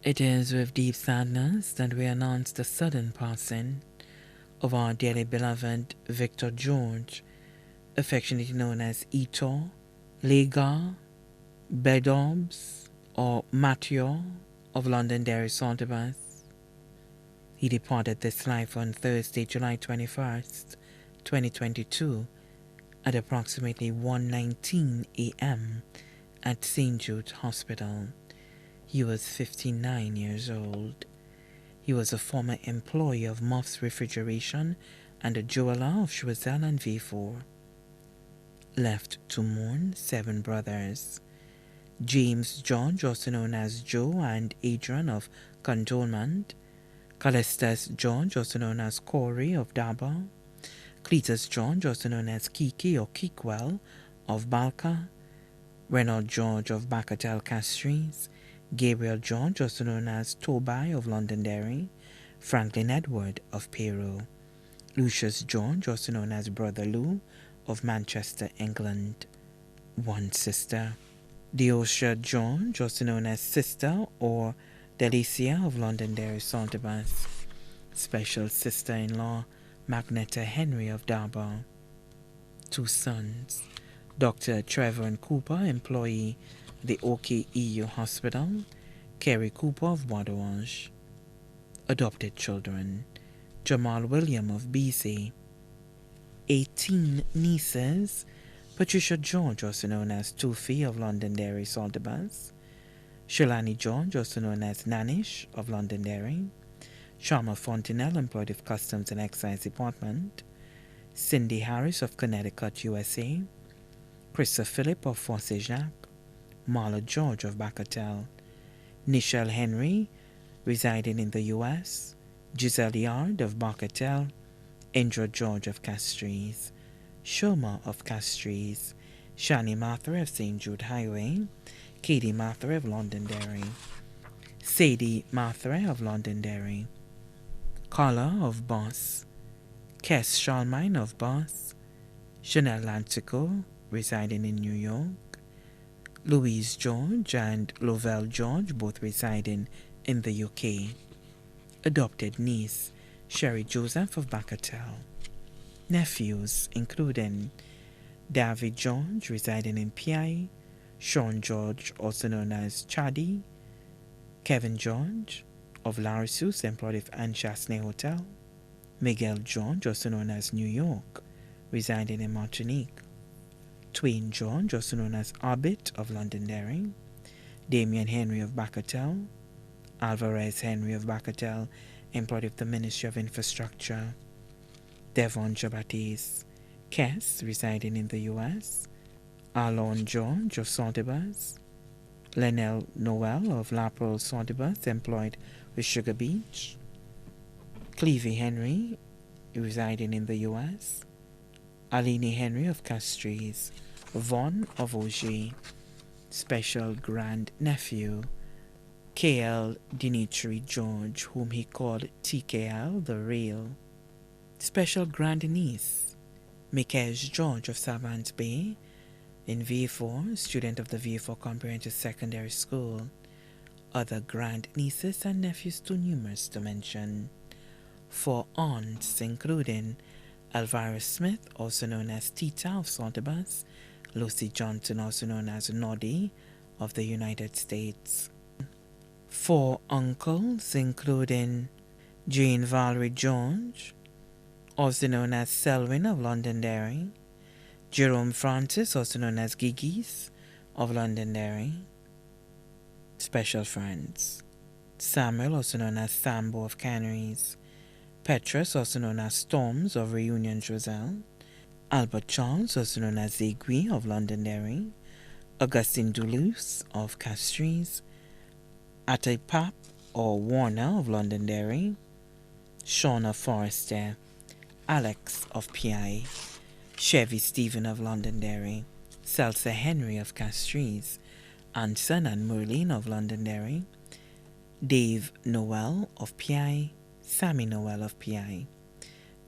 It is with deep sadness that we announce the sudden passing of our dearly beloved Victor George, affectionately known as Ito, Lega, Beddobbs, or Mateo of Londonderry Saltibus. He departed this life on Thursday, July 21st, 2022, at approximately 1:19 a.m. at St. Jude Hospital. He was 59 years old. He was a former employee of Muffs Refrigeration and a jeweler of Choiseul and Vieux. Left to mourn 7 brothers: James George, also known as Joe and Adrian of Cantonment; Callistus George, also known as Corey of Daba; Cletus George, also known as Kiki or Kickwell of Balka; Reynald George of Bacatel Castries; Gabriel George, also known as Toby of Londonderry; Franklin Edward of Peru; Lucius George, also known as Brother Lou of Manchester, England. 1 sister: Deosia George, also known as Sister or Delicia of Londonderry Saltibus; special sister-in-law Magneta Henry of Darbar. 2 sons: Dr. Trevor and Cooper, employee the OKEU Hospital; Kerry Cooper of Wadawaj. Adopted children: Jamal William of BC. 18 nieces: Patricia George, also known as Tufi of Londonderry Saltibus; Shalani George, also known as Nanish of Londonderry; Sharma Fontenelle, employed of Customs and Excise Department; Cindy Harris of Connecticut, USA; Christopher Phillip of Forcy-Jacques; Marla George of Bacatel; Nichelle Henry, residing in the U.S., Giselle Yard of Bacatel; Indra George of Castries; Shoma of Castries; Shani Mathre of St. Jude Highway; Katie Mathre of Londonderry; Sadie Mathre of Londonderry; Carla of Boss; Kes Shalmine of Boss; Chanel Lantico, residing in New York; Louise George and Lovell George, both residing in the UK. Adopted niece: Sherry Joseph of Bacatel. Nephews, including David George, residing in PI; Sean George, also known as Chaddy; Kevin George of Larissus, employed of Anchasne Hotel; Miguel George, also known as New York, residing in Martinique; Twain George, also known as Orbit of Londonderry; Damien Henry of Bacatel; Alvarez Henry of Bacatel, employed of the Ministry of Infrastructure; Devon Jabatis; Kess, residing in the U.S.; Arlon George of Saltibus; Lenel Noel of Laprol Saltibus, employed with Sugar Beach; Clevie Henry, residing in the U.S.; Aline Henry of Castries; Vaughn of Auger. Special grand-nephew: K.L. Dimitri George, whom he called TKL, the real. Special grandniece: Mikej George of Savant Bay, in V4, student of the V4 Comprehensive Secondary School. Other grandnieces and nephews too numerous to mention. 4 aunts, including Elvira Smith, also known as Tita of Saltibus; Lucy Johnson, also known as Noddy of the United States. 4 uncles, including Jane Valerie George, also known as Selwyn of Londonderry; Jerome Francis, also known as Gigis of Londonderry. Special friends: Samuel, also known as Sambo of Canaries; Petrus, also known as Storms of Reunion Choiseul; Albert Charles, also known as Zegui of Londonderry; Augustine Duluth of Castries; Atipap or Warner of Londonderry; Shauna Forrester; Alex of PI; Chevy Stephen of Londonderry; Selsa Henry of Castries; Anson and Merlin of Londonderry; Dave Noel of PI; Sammy Noel of PI;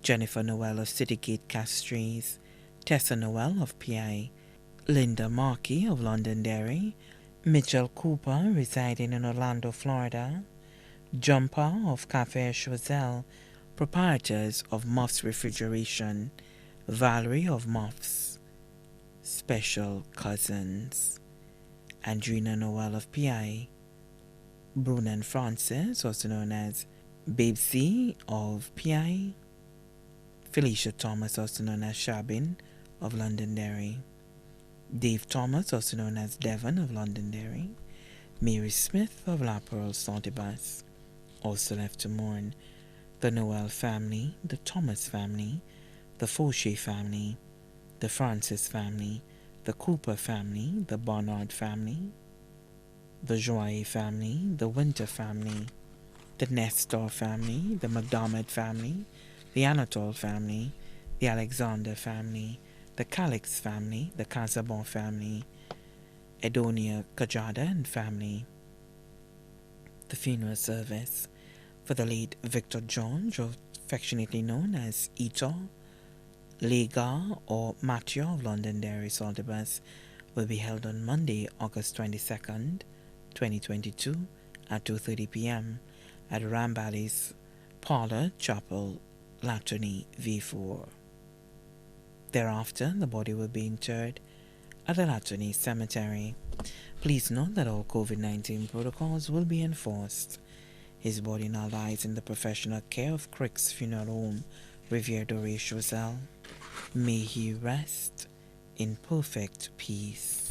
Jennifer Noel of Citygate Castries; Tessa Noel of PI; Linda Markey of Londonderry; Mitchell Cooper, residing in Orlando, Florida. Jumper of Cafe Choiseul, proprietors of Muffs Refrigeration. Valerie of Muffs, special cousins. Andrina Noel of PI. Brunan Francis, also known as Babesy of PI. Felicia Thomas, also known as Shabin of Londonderry. Dave Thomas, also known as Devon of Londonderry. Mary Smith of La Pearl Saltibus, also left to mourn. The Noel family, the Thomas family, the Fauché family, the Francis family, the Cooper family, the Barnard family, the Joye family, the Winter family, the Nestor family, the McDermott family, the Anatole family, the Alexander family, the Calix family, the Casabon family, Edonia Kajada and family. The funeral service for the late Victor George, affectionately known as Ito, Lega or Mathieu of Londonderry Saltibus, will be held on Monday, August 22nd, 2022 at 2:30 p.m. at Rambally's Parlor Chapel, Latony V4. Thereafter, the body will be interred at the Latony Cemetery. Please note that all COVID-19 protocols will be enforced. His body now lies in the professional care of Crick's Funeral Home, Rivière de Choiseul. May he rest in perfect peace.